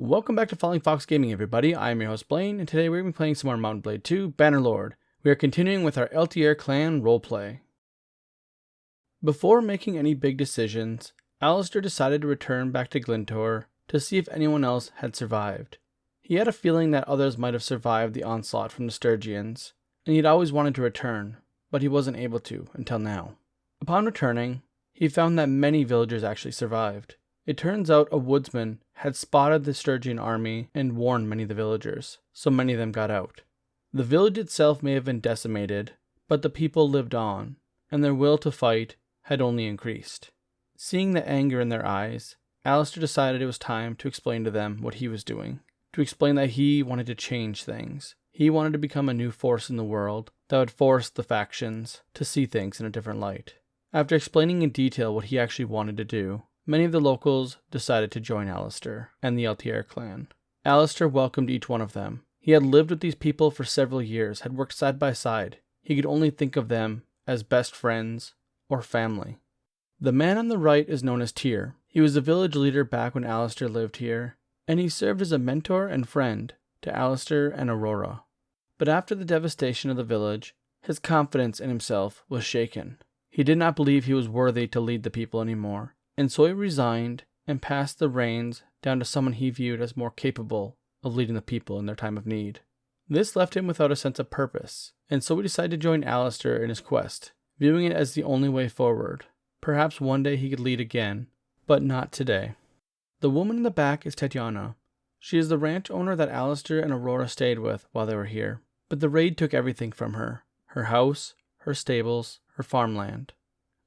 Welcome back to FallingFoxGaming, everybody. I am your host Blaine, and today we're going to be playing some more Mountain Blade 2 Bannerlord. We are continuing with our Altier Clan Roleplay. Before making any big decisions, Alistair decided to return back to Glintor to see if anyone else had survived. He had a feeling that others might have survived the onslaught from the Sturgians, and he'd always wanted to return, but he wasn't able to until now. Upon returning, he found that many villagers actually survived. It turns out a woodsman had spotted the Sturgian army and warned many of the villagers, so many of them got out. The village itself may have been decimated, but the people lived on, and their will to fight had only increased. Seeing the anger in their eyes, Alistair decided it was time to explain to them what he was doing, to explain that he wanted to change things. He wanted to become a new force in the world that would force the factions to see things in a different light. After explaining in detail what he actually wanted to do, many of the locals decided to join Alistair and the Altier clan. Alistair welcomed each one of them. He had lived with these people for several years, had worked side by side. He could only think of them as best friends or family. The man on the right is known as Tyr. He was the village leader back when Alistair lived here, and he served as a mentor and friend to Alistair and Aurora. But after the devastation of the village, his confidence in himself was shaken. He did not believe he was worthy to lead the people anymore, and so he resigned and passed the reins down to someone he viewed as more capable of leading the people in their time of need. This left him without a sense of purpose, and so he decided to join Alistair in his quest, viewing it as the only way forward. Perhaps one day he could lead again, but not today. The woman in the back is Tatiana. She is the ranch owner that Alistair and Aurora stayed with while they were here, but the raid took everything from her: her house, her stables, her farmland.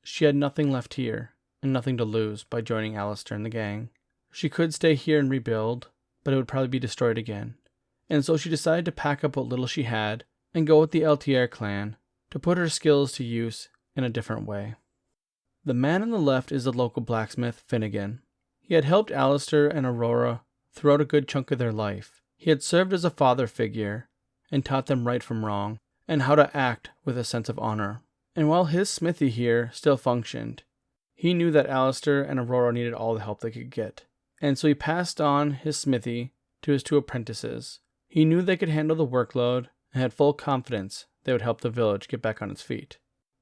She had nothing left here, and nothing to lose by joining Alistair and the gang. She could stay here and rebuild, but it would probably be destroyed again. And so she decided to pack up what little she had and go with the Altier clan to put her skills to use in a different way. The man on the left is the local blacksmith, Finnegan. He had helped Alistair and Aurora throughout a good chunk of their life. He had served as a father figure and taught them right from wrong and how to act with a sense of honor. And while his smithy here still functioned, he knew that Alistair and Aurora needed all the help they could get, and so he passed on his smithy to his two apprentices. He knew they could handle the workload and had full confidence they would help the village get back on its feet.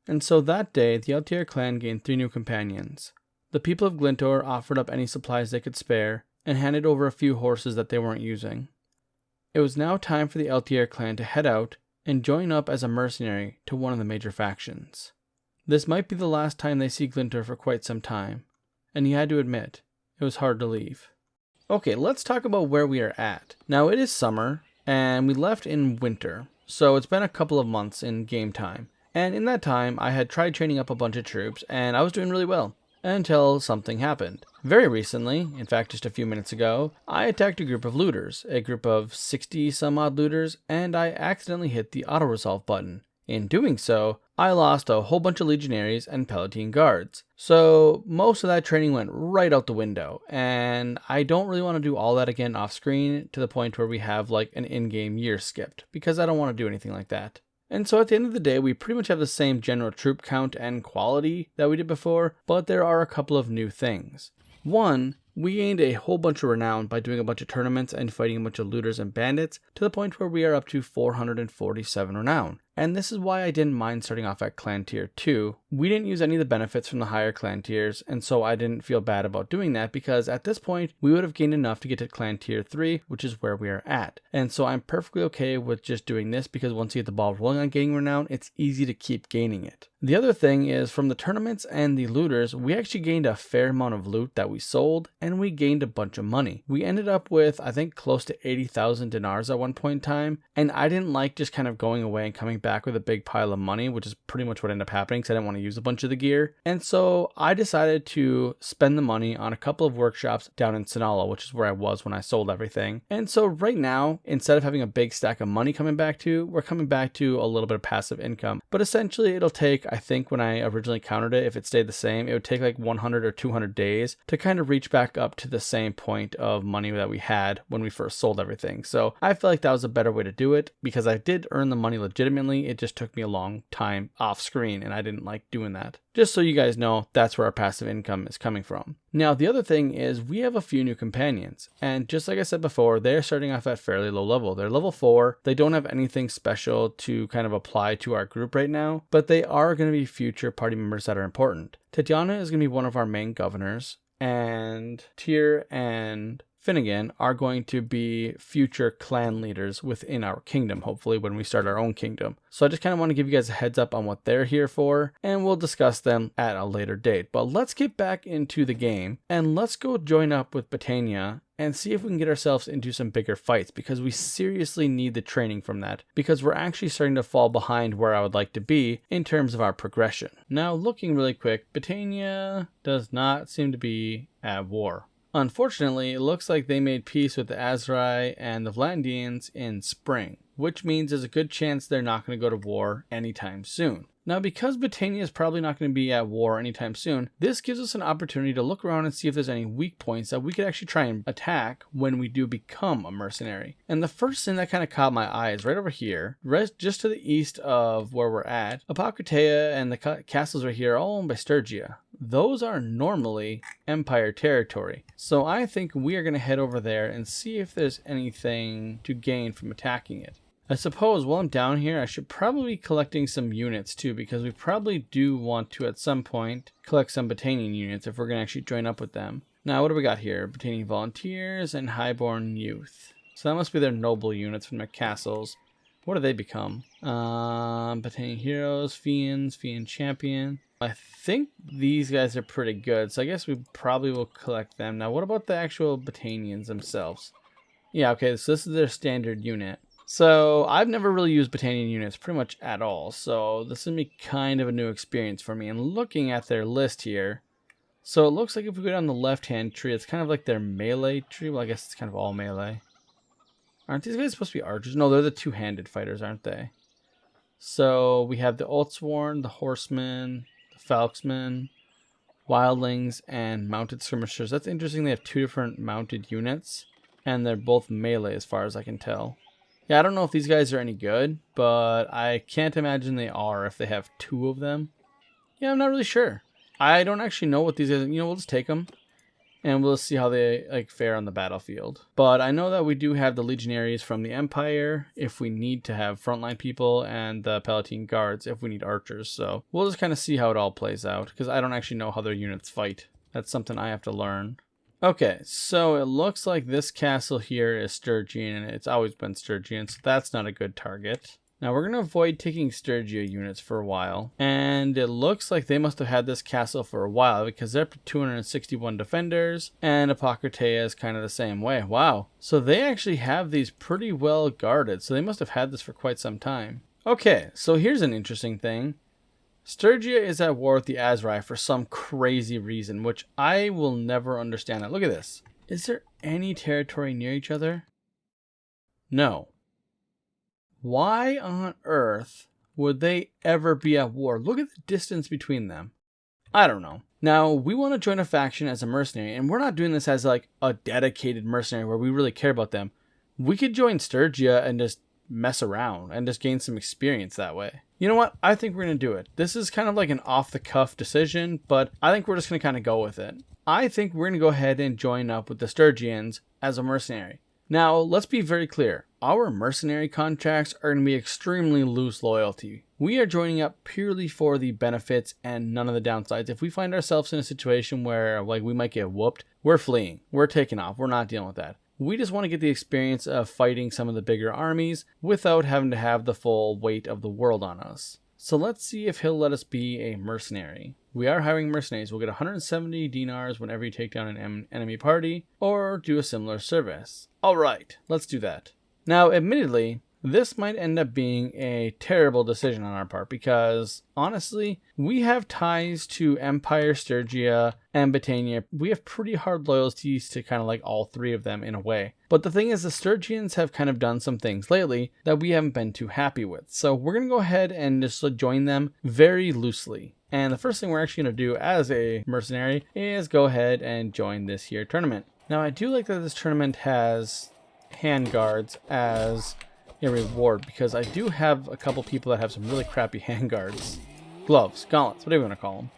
And so that day, the Altier clan gained 3 new companions. The people of Glintor offered up any supplies they could spare and handed over a few horses that they weren't using. It was now time for the Altier clan to head out and join up as a mercenary to one of the major factions. This might be the last time they see Glintor for quite some time, and he had to admit, it was hard to leave. Okay, let's talk about where we are at. Now, it is summer, and we left in winter, so it's been a couple of months in game time. And in that time, I had tried training up a bunch of troops, and I was doing really well, until something happened. Very recently, in fact just a few minutes ago, I attacked a group of looters, a group of 60 some odd looters, and I accidentally hit the auto-resolve button. In doing so, I lost a whole bunch of legionaries and Palatine guards. So most of that training went right out the window, and I don't really want to do all that again off screen to the point where we have like an in-game year skipped, because I don't want to do anything like that. And so at the end of the day, we pretty much have the same general troop count and quality that we did before, but there are a couple of new things. One, we gained a whole bunch of renown by doing a bunch of tournaments and fighting a bunch of looters and bandits to the point where we are up to 447 renown. And this is why I didn't mind starting off at Clan Tier 2. We didn't use any of the benefits from the higher Clan Tiers, and so I didn't feel bad about doing that because at this point, we would have gained enough to get to Clan Tier 3, which is where we are at. And so I'm perfectly okay with just doing this because once you get the ball rolling on gaining renown, it's easy to keep gaining it. The other thing is from the tournaments and the looters, we actually gained a fair amount of loot that we sold, and we gained a bunch of money. We ended up with, I think, close to 80,000 dinars at one point in time, and I didn't like just kind of going away and coming back with a big pile of money, which is pretty much what ended up happening because I didn't want to use a bunch of the gear. And so I decided to spend the money on a couple of workshops down in Sinala, which is where I was when I sold everything. And so right now, instead of having a big stack of money coming back to, we're coming back to a little bit of passive income. But essentially it'll take, I think when I originally counted it, if it stayed the same, it would take like 100 or 200 days to kind of reach back up to the same point of money that we had when we first sold everything. So I feel like that was a better way to do it because I did earn the money legitimately Unfortunately, it just took me a long time off screen, and I didn't like doing that. Just so you guys know, that's where our passive income is coming from. Now, the other thing is we have a few new companions, and just like I said before, they're starting off at fairly low level. They're level 4. They don't have anything special to kind of apply to our group right now, but they are going to be future party members that are important. Tatiana is going to be one of our main governors, and Tyr and Finnegan are going to be future clan leaders within our kingdom, hopefully when we start our own kingdom. So I just kind of want to give you guys a heads up on what they're here for, and we'll discuss them at a later date. But let's get back into the game, and let's go join up with Britannia and see if we can get ourselves into some bigger fights, because we seriously need the training from that, because we're actually starting to fall behind where I would like to be in terms of our progression. Now, looking really quick, Britannia does not seem to be at war. Unfortunately, it looks like they made peace with the Azrai and the Vlandians in spring, which means there's a good chance they're not going to go to war anytime soon. Now, because Britannia is probably not going to be at war anytime soon, this gives us an opportunity to look around and see if there's any weak points that we could actually try and attack when we do become a mercenary. And the first thing that kind of caught my eye is right over here, just to the east of where we're at. Apocrytea and the castles right here are all owned by Sturgia. Those are normally Empire territory. So I think we are going to head over there and see if there's anything to gain from attacking it. I suppose while I'm down here, I should probably be collecting some units too, because we probably do want to at some point collect some Britannian units if we're going to actually join up with them. Now, what do we got here? Britannian volunteers and highborn youth. So that must be their noble units from their castles. What do they become? Britannian heroes, Fiends, Fiend champion. I think these guys are pretty good, so I guess we probably will collect them. Now, what about the actual Britannians themselves? Yeah, okay, so this is their standard unit. So I've never really used Britannian units pretty much at all, so this is going to be kind of a new experience for me. And looking at their list here, so it looks like if we go down the left-hand tree, it's kind of like their melee tree. Well, I guess it's kind of all melee. Aren't these guys supposed to be archers? No, they're the two-handed fighters, aren't they? So we have the Oldsworn, the Horsemen, the Falksmen, Wildlings, and Mounted Skirmishers. That's interesting. They have two different mounted units, and they're both melee as far as I can tell. Yeah, I don't know if these guys are any good, but I can't imagine they are if they have two of them. Yeah, I'm not really sure. I don't actually know what these guys... You know, we'll just take them, and we'll see how they fare on the battlefield. But I know that we do have the legionaries from the Empire if we need to have frontline people, and the Palatine guards if we need archers. So we'll just kind of see how it all plays out, because I don't actually know how their units fight. That's something I have to learn. Okay, so it looks like this castle here is Sturgian, and it's always been Sturgian, so that's not a good target. Now we're going to avoid taking Sturgia units for a while, and it looks like they must have had this castle for a while, because they're up to 261 defenders, and Apocrytea is kind of the same way. Wow, so they actually have these pretty well guarded, so they must have had this for quite some time. Okay, so here's an interesting thing. Sturgia is at war with the Azrai for some crazy reason, which I will never understand. Look at this. Is there any territory near each other? No. Why on earth would they ever be at war? Look at the distance between them. I don't know. Now, we want to join a faction as a mercenary, and we're not doing this as like a dedicated mercenary where we really care about them. We could join Sturgia and just mess around and just gain some experience that way. You know what? I think we're going to do it. This is kind of like an off-the-cuff decision, but I think we're just going to kind of go with it. I think we're going to go ahead and join up with the Sturgians as a mercenary. Now, let's be very clear. Our mercenary contracts are going to be extremely loose loyalty. We are joining up purely for the benefits and none of the downsides. If we find ourselves in a situation where like we might get whooped, we're fleeing. We're taking off. We're not dealing with that. We just want to get the experience of fighting some of the bigger armies without having to have the full weight of the world on us. So let's see if he'll let us be a mercenary. We are hiring mercenaries. We'll get 170 dinars whenever you take down an enemy party or do a similar service. Alright, let's do that. Now, admittedly, this might end up being a terrible decision on our part because, honestly, we have ties to Empire, Sturgia, and Britannia. We have pretty hard loyalties to kind of like all three of them in a way. But the thing is, the Sturgians have kind of done some things lately that we haven't been too happy with. So we're going to go ahead and just join them very loosely. And the first thing we're actually going to do as a mercenary is go ahead and join this here tournament. Now, I do like that this tournament has handguards as reward, because I do have a couple people that have some really crappy handguards. Gloves, gauntlets, whatever you want to call them.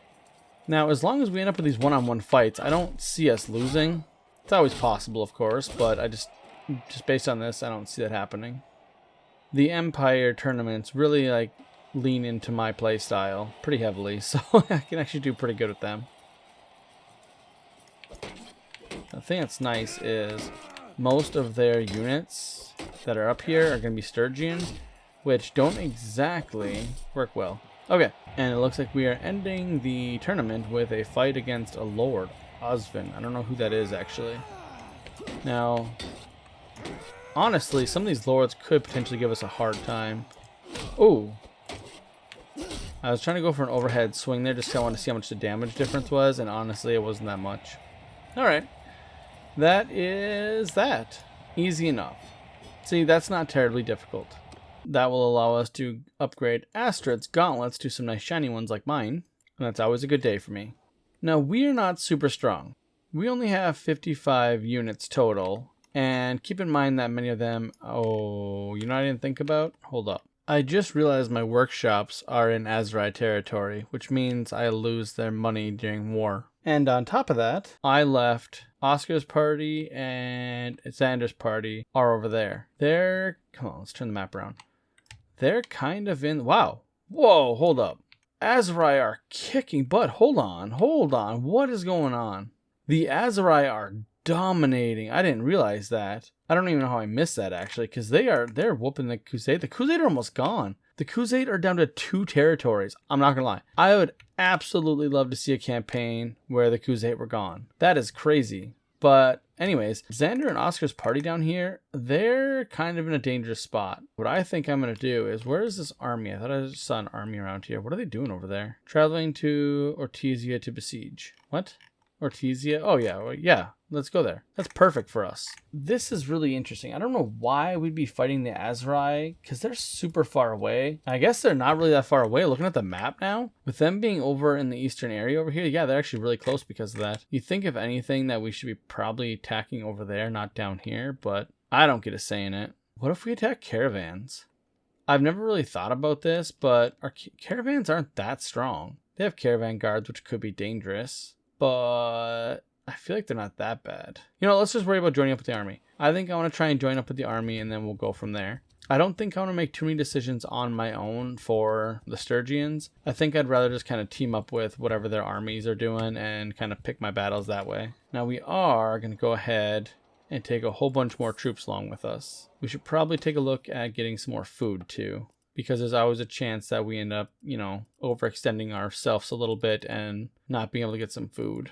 Now, as long as we end up with these one-on-one fights, I don't see us losing. It's always possible, of course, but I just based on this, I don't see that happening. The Empire tournaments really like lean into my play style pretty heavily, so I can actually do pretty good with them. The thing that's nice is most of their units that are up here are going to be Sturgian, which don't exactly work well. Okay, and it looks like we are ending the tournament with a fight against a Lord, Osvin. I don't know who that is, actually. Now, honestly, some of these Lords could potentially give us a hard time. Oh, I was trying to go for an overhead swing there just because I wanted to see how much the damage difference was, and honestly, it wasn't that much. Alright, that is that. Easy enough. See, that's not terribly difficult. That will allow us to upgrade Astrid's gauntlets to some nice shiny ones like mine, and that's always a good day for me. Now, we are not super strong. We only have 55 units total, and keep in mind that many of them... Oh, you know what I didn't think about? Hold up. I just realized my workshops are in Azrai territory, which means I lose their money during war. And on top of that, I left Oscar's party and Xander's party are over there. They're... Come on, let's turn the map around. They're kind of in... Wow. Whoa, hold up. Azrai are kicking butt. Hold on. What is going on? The Azrai are dominating. I didn't realize that. I don't even know how I missed that, actually, because they're whooping the Crusade. The Crusade are almost gone. The Crusade are down to 2 territories. I'm not gonna lie. I would absolutely love to see a campaign where the Crusade were gone. That is crazy. But anyways, Xander and Oscar's party down here, they're kind of in a dangerous spot. What I think I'm going to do is, where is this army? I thought I saw an army around here. What are they doing over there? Traveling to Ortizia to besiege. What? Ortizia? Oh, yeah. Well, yeah. Let's go there. That's perfect for us. This is really interesting. I don't know why we'd be fighting the Azrai, because they're super far away. I guess they're not really that far away. Looking at the map now, with them being over in the eastern area over here, yeah, they're actually really close because of that. You think, if anything, that we should be probably attacking over there, not down here, but I don't get a say in it. What if we attack caravans? I've never really thought about this, but our caravans aren't that strong. They have caravan guards, which could be dangerous, but I feel like they're not that bad. You know, let's just worry about joining up with the army. I think I want to try and join up with the army, and then we'll go from there. I don't think I want to make too many decisions on my own for the Sturgians. I think I'd rather just kind of team up with whatever their armies are doing and kind of pick my battles that way. Now, we are going to go ahead and take a whole bunch more troops along with us. We should probably take a look at getting some more food too, because there's always a chance that we end up, you know, overextending ourselves a little bit and not being able to get some food.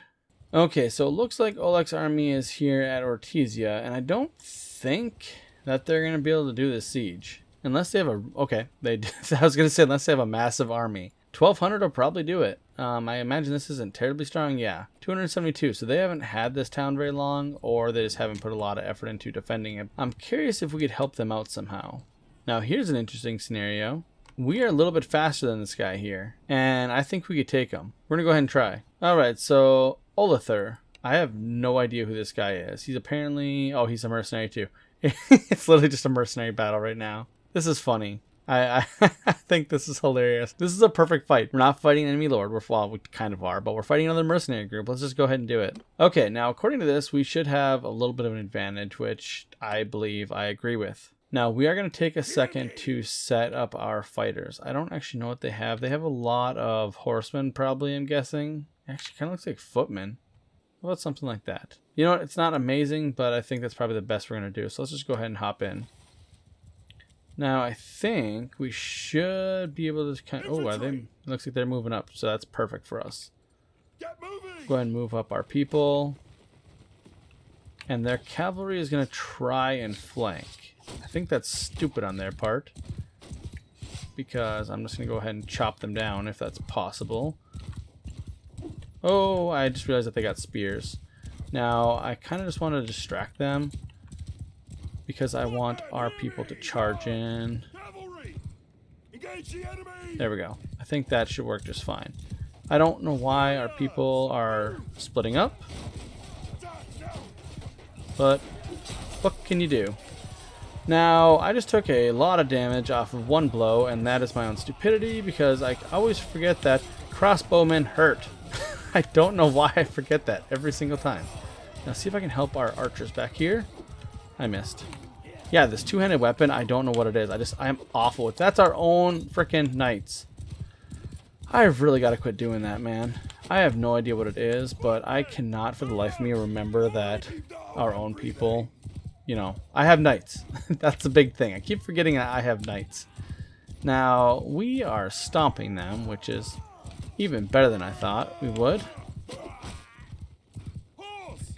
Okay, so it looks like Oleg's army is here at Ortizia, and I don't think that they're going to be able to do this siege. Unless they have a... Okay, I was going to say, unless they have a massive army. 1,200 will probably do it. I imagine this isn't terribly strong. Yeah, 272. So they haven't had this town very long, or they just haven't put a lot of effort into defending it. I'm curious if we could help them out somehow. Now, here's an interesting scenario. We are a little bit faster than this guy here, and I think we could take him. We're going to go ahead and try. All right, so... Olither. I have no idea who this guy is. He's apparently... Oh, he's a mercenary too. It's literally just a mercenary battle right now. This is funny. I think this is hilarious. This is a perfect fight. We're not fighting an enemy lord. Well, we kind of are, but we're fighting another mercenary group. Let's just go ahead and do it. Okay, now according to this, we should have a little bit of an advantage, which I believe I agree with. Now, we are going to take a second to set up our fighters. I don't actually know what they have. They have a lot of horsemen, probably, I'm guessing. Actually, kind of looks like footmen. How about something like that? You know what? It's not amazing, but I think that's probably the best we're going to do. So let's just go ahead and hop in. Now, I think we should be able to kind of... Oh, are they? It looks like they're moving up, so that's perfect for us. Get moving! Go ahead and move up our people. And their cavalry is going to try and flank. I think that's stupid on their part, because I'm just going to go ahead and chop them down if that's possible. Oh, I just realized that they got spears. Now, I kind of just want to distract them because I want our people to charge in. There we go. I think that should work just fine. I don't know why our people are splitting up, but what can you do? Now, I just took a lot of damage off of one blow, and that is my own stupidity because I always forget that crossbowmen hurt. I don't know why I forget that every single time. Now, see if I can help our archers back here. I missed. Yeah, this two-handed weapon, I don't know what it is. I am awful with. That's our own freaking knights. I've really got to quit doing that, man. I have no idea what it is, but I cannot for the life of me remember that our own people, you know, I have knights. That's the big thing. I keep forgetting that I have knights. Now, we are stomping them, which is even better than I thought we would.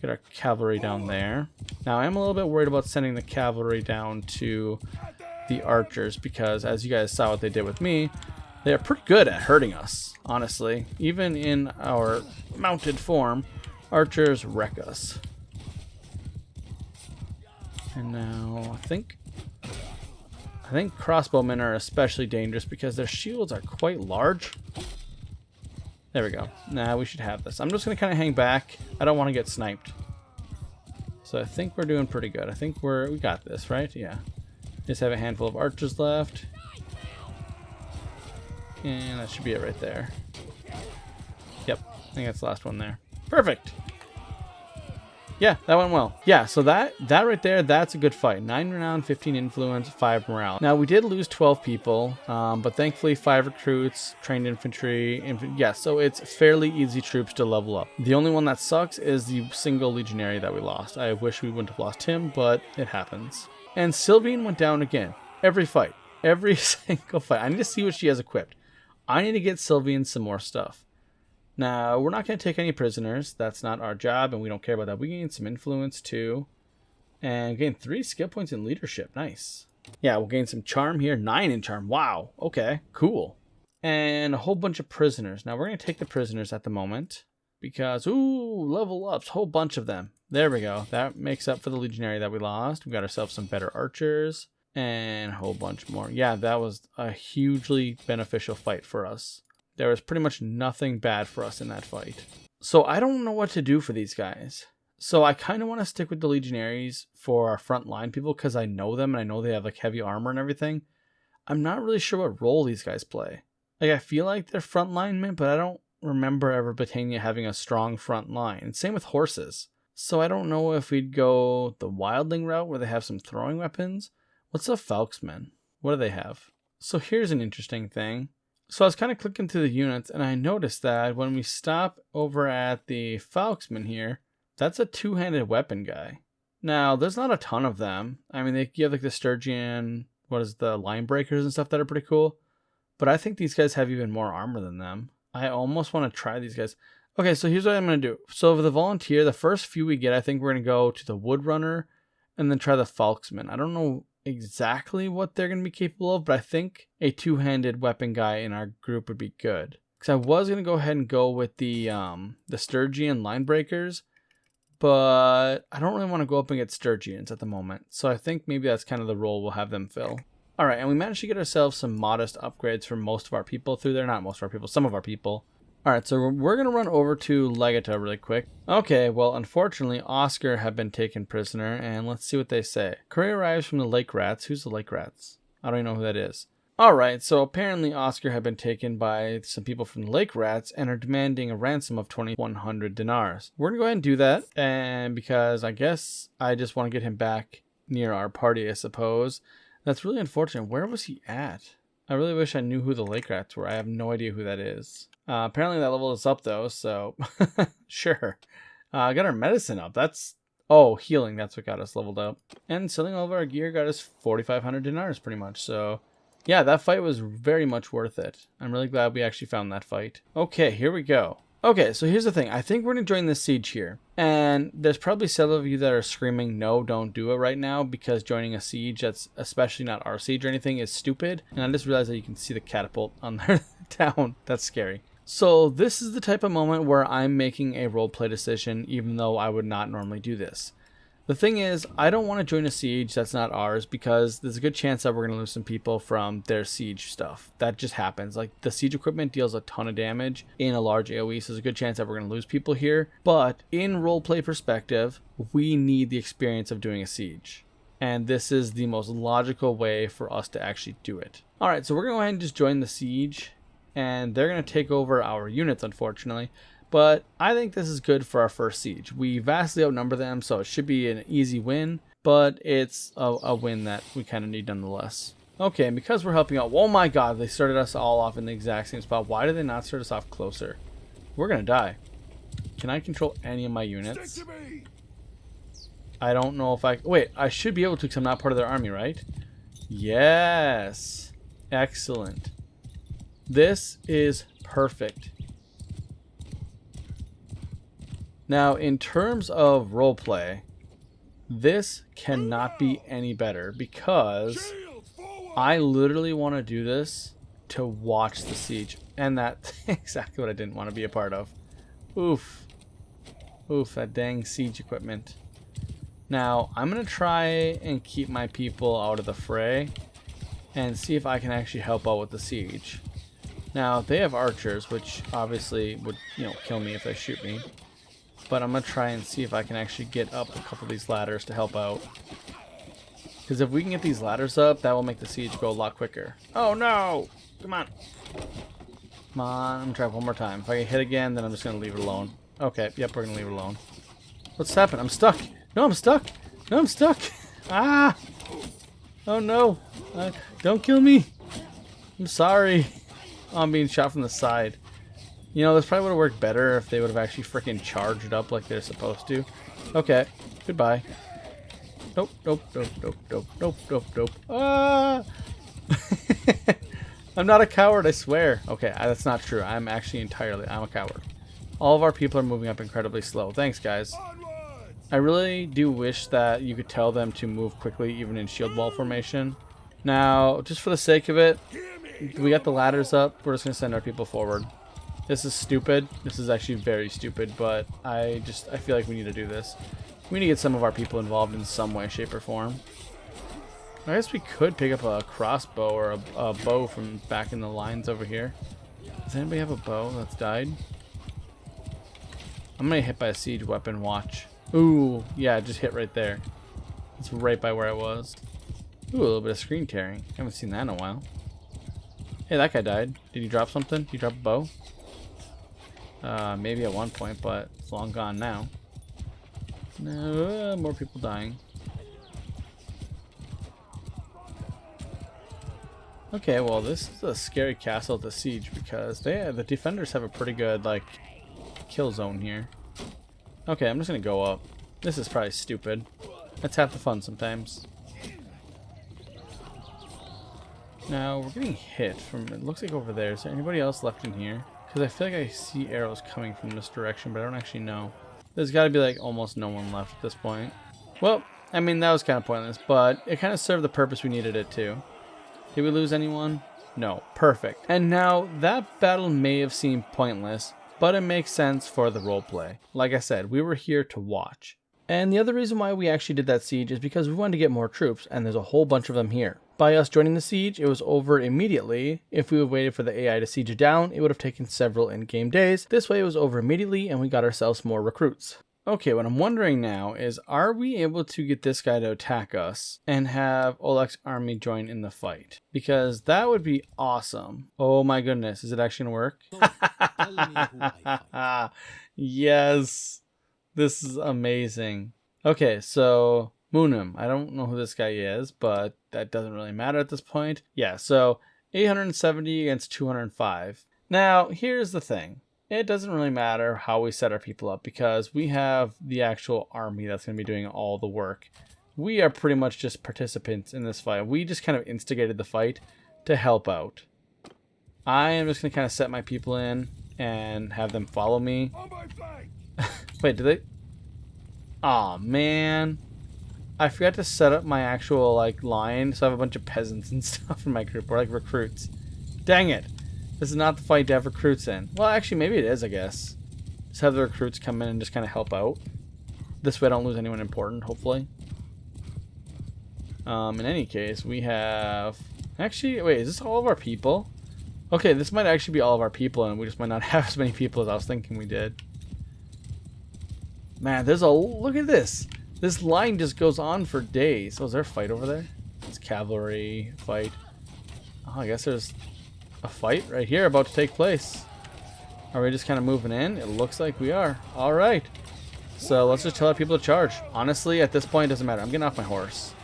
Get our cavalry down there. Now, I'm a little bit worried about sending the cavalry down to the archers because, as you guys saw what they did with me, they are pretty good at hurting us, honestly. Even in our mounted form, archers wreck us. And now, I think crossbowmen are especially dangerous because their shields are quite large. There we go. Now we should have this. I'm just going to kind of hang back. I don't want to get sniped. So I think we're doing pretty good. I think we got this, right? Yeah. Just have a handful of archers left. And that should be it right there. Yep. I think that's the last one there. Perfect. Yeah, that went well. Yeah, so that right there, that's a good fight. 9 renown, 15 influence, 5 morale. Now, we did lose 12 people, but thankfully 5 recruits, trained infantry. Yeah, so it's fairly easy troops to level up. The only one that sucks is the single legionary that we lost. I wish we wouldn't have lost him, but it happens. And Sylvian went down again. Every fight. Every single fight. I need to see what she has equipped. I need to get Sylvian some more stuff. Now, we're not going to take any prisoners. That's not our job, and we don't care about that. We gain some influence, too. And gain 3 skill points in leadership. Nice. Yeah, we'll gain some charm here. 9 in charm. Wow. Okay, cool. And a whole bunch of prisoners. Now, we're going to take the prisoners at the moment. Because, ooh, level ups. Whole bunch of them. There we go. That makes up for the legionary that we lost. We got ourselves some better archers. And a whole bunch more. Yeah, that was a hugely beneficial fight for us. There was pretty much nothing bad for us in that fight. So I don't know what to do for these guys. So I kind of want to stick with the legionaries for our front line people because I know them and I know they have like heavy armor and everything. I'm not really sure what role these guys play. Like I feel like they're front linemen, but I don't remember ever Britannia having a strong front line. And same with horses. So I don't know if we'd go the wildling route where they have some throwing weapons. What's a Falksman? What do they have? So here's an interesting thing. So I was kind of clicking through the units, and I noticed that when we stop over at the Falksman here, that's a two-handed weapon guy. Now, there's not a ton of them. I mean, you have like the Sturgian, the line breakers and stuff that are pretty cool. But I think these guys have even more armor than them. I almost want to try these guys. Okay, so here's what I'm going to do. So for the volunteer, the first few we get, I think we're going to go to the Woodrunner and then try the Falksman. I don't know exactly what they're going to be capable of, but I think a two-handed weapon guy in our group would be good. Because I was going to go ahead and go with the Sturgian line breakers, but I don't really want to go up and get Sturgians at the moment. So I think maybe that's kind of the role we'll have them fill. All right, and we managed to get ourselves some modest upgrades for most of our people through there. Not most of our people, some of our people. All right, so we're going to run over to Legata really quick. Okay, well, unfortunately, Oscar have been taken prisoner, and let's see what they say. Courier arrives from the Lake Rats. Who's the Lake Rats? I don't even know who that is. All right, so apparently Oscar have been taken by some people from the Lake Rats and are demanding a ransom of 2,100 dinars. We're going to go ahead and do that, and because I guess I just want to get him back near our party, I suppose. That's really unfortunate. Where was he at? I really wish I knew who the Lake Rats were. I have no idea who that is. Apparently that level is up though, so sure. I got our medicine up. Healing. That's what got us leveled up. And selling all of our gear got us 4,500 dinars pretty much. So yeah, that fight was very much worth it. I'm really glad we actually found that fight. Okay, here we go. Okay, so here's the thing. I think we're going to join this siege here. And there's probably several of you that are screaming, no, don't do it right now, because joining a siege that's especially not our siege or anything is stupid. And I just realized that you can see the catapult on their town. That's scary. So this is the type of moment where I'm making a roleplay decision, even though I would not normally do this. The thing is, I don't want to join a siege that's not ours because there's a good chance that we're going to lose some people from their siege stuff. That just happens. Like, the siege equipment deals a ton of damage in a large AoE, so there's a good chance that we're going to lose people here. But in roleplay perspective, we need the experience of doing a siege. And this is the most logical way for us to actually do it. Alright, so we're going to go ahead and just join the siege. And they're going to take over our units, unfortunately. But I think this is good for our first siege. We vastly outnumber them, so it should be an easy win. But it's a win that we kind of need nonetheless. Okay, and because we're helping out... Oh my god, they started us all off in the exact same spot. Why did they not start us off closer? We're going to die. Can I control any of my units? I don't know if I... Wait, I should be able to because I'm not part of their army, right? Yes. Excellent. This is perfect. Now, in terms of roleplay, this cannot be any better because I literally want to do this to watch the siege. And that's exactly what I didn't want to be a part of. Oof. Oof, that dang siege equipment. Now, I'm going to try and keep my people out of the fray and see if I can actually help out with the siege. Now, they have archers, which obviously would, kill me if they shoot me. But I'm going to try and see if I can actually get up a couple of these ladders to help out. Because if we can get these ladders up, that will make the siege go a lot quicker. Oh no! Come on. Come on, I'm going to try one more time. If I get hit again, then I'm just going to leave it alone. Okay, yep, we're going to leave it alone. What's happened? I'm stuck! No, I'm stuck! No, I'm stuck! Ah! Oh no! Don't kill me! I'm sorry. Oh, I'm being shot from the side. This probably would have worked better if they would have actually freaking charged up like they're supposed to. Okay, goodbye. Nope, nope, nope, nope, nope, nope, nope, nope. Ah! I'm not a coward, I swear. Okay, that's not true. I'm actually I'm a coward. All of our people are moving up incredibly slow. Thanks, guys. I really do wish that you could tell them to move quickly, even in shield wall formation. Now, just for the sake of it, we got the ladders up. We're just going to send our people forward. This is stupid. This is actually very stupid, but I feel like we need to do this. We need to get some of our people involved in some way, shape, or form. I guess we could pick up a crossbow or a bow from back in the lines over here. Does anybody have a bow that's died? I'm going to get hit by a siege weapon, watch. Ooh, yeah, just hit right there. It's right by where I was. Ooh, a little bit of screen tearing. Haven't seen that in a while. Hey, that guy died. Did he drop something? Did he drop a bow? Maybe at one point, but it's long gone now. No, more people dying. Okay, well, this is a scary castle to siege because the defenders have a pretty good, kill zone here. Okay, I'm just gonna go up. This is probably stupid. That's half the fun sometimes. Now, we're getting hit from, it looks like over there. Is there anybody else left in here? Because I feel like I see arrows coming from this direction, but I don't actually know. There's got to be, almost no one left at this point. Well, I mean, that was kind of pointless, but it kind of served the purpose we needed it to. Did we lose anyone? No. Perfect. And now, that battle may have seemed pointless, but it makes sense for the roleplay. Like I said, we were here to watch. And the other reason why we actually did that siege is because we wanted to get more troops, and there's a whole bunch of them here. By us joining the siege, it was over immediately. If we had waited for the AI to siege it down, it would have taken several in-game days. This way it was over immediately, and we got ourselves more recruits. Okay, what I'm wondering now is, are we able to get this guy to attack us and have Oleg's army join in the fight? Because that would be awesome. Oh my goodness, is it actually going to work? Yes, this is amazing. Okay, so Munum, I don't know who this guy is, but that doesn't really matter at this point. Yeah, so 870 against 205. Now, here's the thing. It doesn't really matter how we set our people up because we have the actual army that's going to be doing all the work. We are pretty much just participants in this fight. We just kind of instigated the fight to help out. I am just going to kind of set my people in and have them follow me. Wait, did they? Aw, man. I forgot to set up my actual line, so I have a bunch of peasants and stuff in my group, or recruits. Dang it. This is not the fight to have recruits in. Well, actually, maybe it is, I guess. Just have the recruits come in and just kind of help out. This way I don't lose anyone important, hopefully. In any case, we have... Actually, wait, is this all of our people? Okay, this might actually be all of our people, and we just might not have as many people as I was thinking we did. Man, there's a... Look at this. This line just goes on for days. Oh, is there a fight over there? It's cavalry fight. Oh, I guess there's a fight right here about to take place. Are we just kind of moving in? It looks like we are. All right. So let's just tell our people to charge. Honestly, at this point, it doesn't matter. I'm getting off my horse.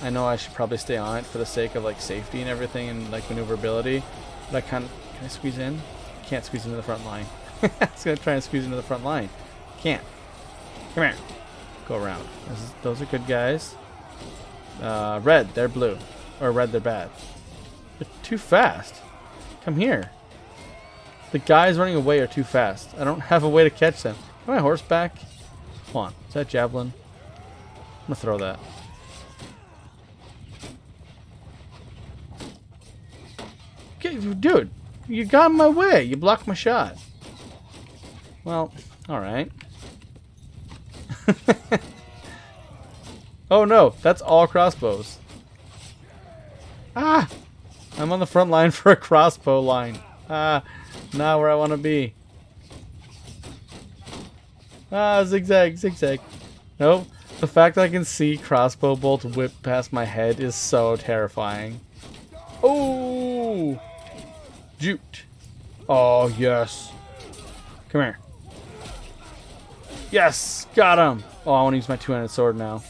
I know I should probably stay on it for the sake of like safety and everything and like maneuverability. But can I squeeze in? Can't squeeze into the front line. I was gonna try and squeeze into the front line. Can't. Come here. Go around. Those are good guys. Red, they're blue. Or red, they're bad. They're too fast. Come here. The guys running away are too fast. I don't have a way to catch them. Get my horse back. Come on. Is that javelin? I'm gonna throw that. Okay, dude, you got in my way. You blocked my shot. Well, alright. Oh no, that's all crossbows. Ah! I'm on the front line for a crossbow line. Ah, not where I want to be. Ah, zigzag, zigzag. Nope. The fact that I can see crossbow bolts whip past my head is so terrifying. Oh! Juked. Oh, yes. Come here. Yes! Got him! Oh, I want to use my two-handed sword now.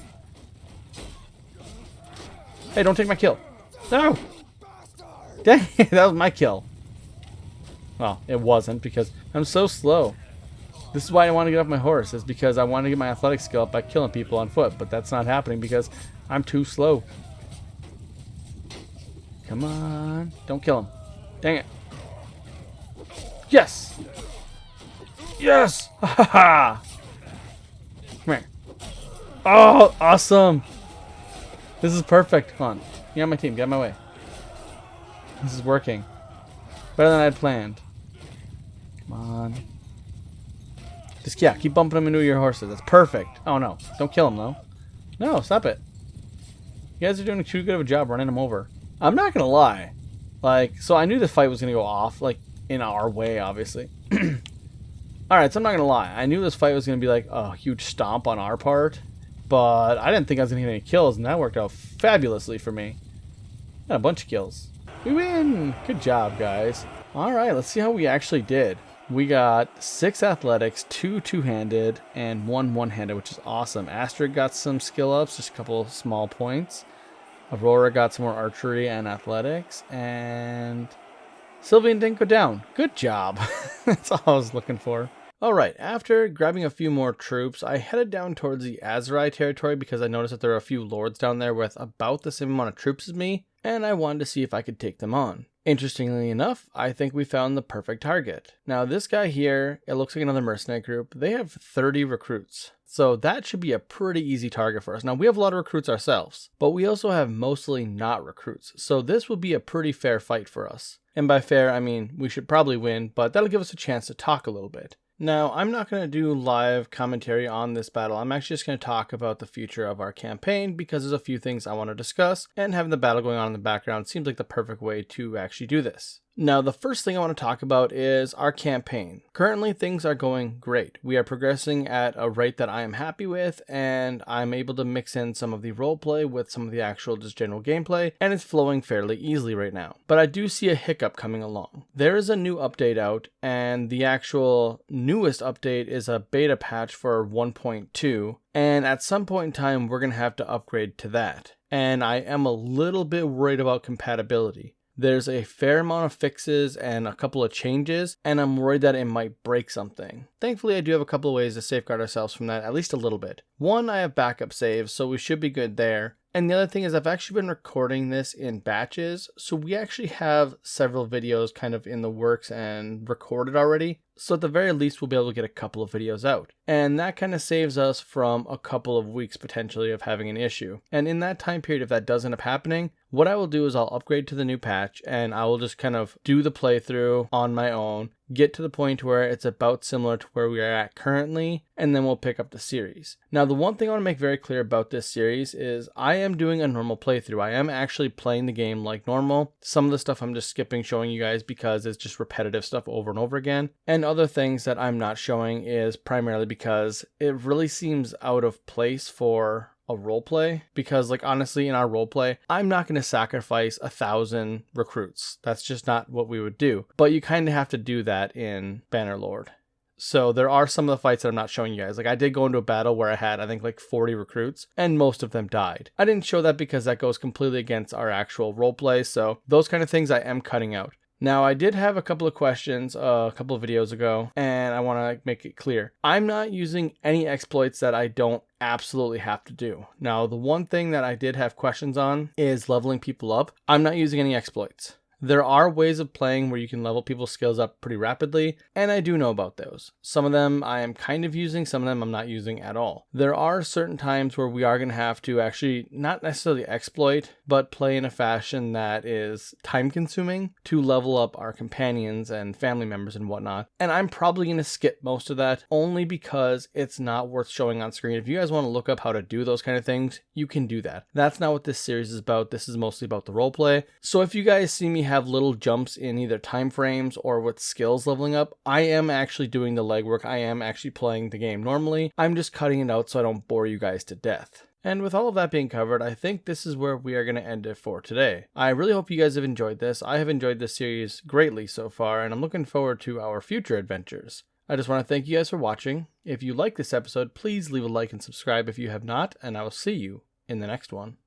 Hey, don't take my kill. No! Dang, that was my kill. Well, it wasn't because I'm so slow. This is why I want to get off my horse. Is because I want to get my athletic skill up by killing people on foot. But that's not happening because I'm too slow. Come on. Don't kill him. Dang it. Yes! Yes! Ha ha ha! Come here. Oh, awesome! This is perfect. Come on. You're on my team. Get out of my way. This is working. Better than I'd planned. Come on. Just, yeah, keep bumping them into your horses. That's perfect. Oh, no. Don't kill them, though. No, stop it. You guys are doing too good of a job running them over. I'm not going to lie. Like, so I knew this fight was going to go off, like, in our way, obviously. Alright, so I'm not going to lie. I knew this fight was going to be, like, a huge stomp on our part. But I didn't think I was going to get any kills, and that worked out fabulously for me. Got a bunch of kills. We win! Good job, guys. Alright, let's see how we actually did. We got 6 athletics, 2 two-handed, and 1 one-handed, which is awesome. Astrid got some skill ups, just a couple small points. Aurora got some more archery and athletics, and Sylvian didn't go down. Good job. That's all I was looking for. Alright, after grabbing a few more troops, I headed down towards the Azurai territory because I noticed that there are a few lords down there with about the same amount of troops as me, and I wanted to see if I could take them on. Interestingly enough, I think we found the perfect target. Now this guy here, it looks like another mercenary group. They have 30 recruits. So that should be a pretty easy target for us. Now we have a lot of recruits ourselves, but we also have mostly not recruits. So this will be a pretty fair fight for us. And by fair, I mean we should probably win, but that'll give us a chance to talk a little bit. Now, I'm not going to do live commentary on this battle. I'm actually just going to talk about the future of our campaign because there's a few things I want to discuss, and having the battle going on in the background seems like the perfect way to actually do this. Now, the first thing I want to talk about is our campaign. Currently, things are going great. We are progressing at a rate that I am happy with, and I'm able to mix in some of the roleplay with some of the actual just general gameplay, and it's flowing fairly easily right now. But I do see a hiccup coming along. There is a new update out, and the actual newest update is a beta patch for 1.2, and at some point in time, we're going to have to upgrade to that. And I am a little bit worried about compatibility. There's a fair amount of fixes and a couple of changes, and I'm worried that it might break something. Thankfully, I do have a couple of ways to safeguard ourselves from that, at least a little bit. One, I have backup saves, so we should be good there. And the other thing is I've actually been recording this in batches, so we actually have several videos kind of in the works and recorded already. So at the very least, we'll be able to get a couple of videos out. And that kind of saves us from a couple of weeks potentially of having an issue. And in that time period, if that does end up happening, what I will do is I'll upgrade to the new patch and I will just kind of do the playthrough on my own, get to the point where it's about similar to where we are at currently, and then we'll pick up the series. Now, the one thing I want to make very clear about this series is I am doing a normal playthrough. I am actually playing the game like normal. Some of the stuff I'm just skipping showing you guys because it's just repetitive stuff over and over again. And other things that I'm not showing is primarily because it really seems out of place for a roleplay, because like honestly in our roleplay I'm not going to sacrifice 1,000 recruits. That's just not what we would do, but you kind of have to do that in Bannerlord. So there are some of the fights that I'm not showing you guys. Like I did go into a battle where I had I think like 40 recruits and most of them died. I didn't show that because that goes completely against our actual roleplay, so those kind of things I am cutting out. Now, I did have a couple of questions a couple of videos ago, and I want to make it clear. I'm not using any exploits that I don't absolutely have to do. Now, the one thing that I did have questions on is leveling people up. I'm not using any exploits. There are ways of playing where you can level people's skills up pretty rapidly, and I do know about those. Some of them I am kind of using, some of them I'm not using at all. There are certain times where we are going to have to actually not necessarily exploit, but play in a fashion that is time consuming to level up our companions and family members and whatnot. And I'm probably going to skip most of that only because it's not worth showing on screen. If you guys want to look up how to do those kind of things, you can do that. That's not what this series is about. This is mostly about the roleplay. So if you guys see me have little jumps in either time frames or with skills leveling up, I am actually doing the legwork. I am actually playing the game normally. I'm just cutting it out so I don't bore you guys to death. And with all of that being covered, I think this is where we are going to end it for today. I really hope you guys have enjoyed this. I have enjoyed this series greatly so far, and I'm looking forward to our future adventures. I just want to thank you guys for watching. If you like this episode, please leave a like and subscribe if you have not, and I will see you in the next one.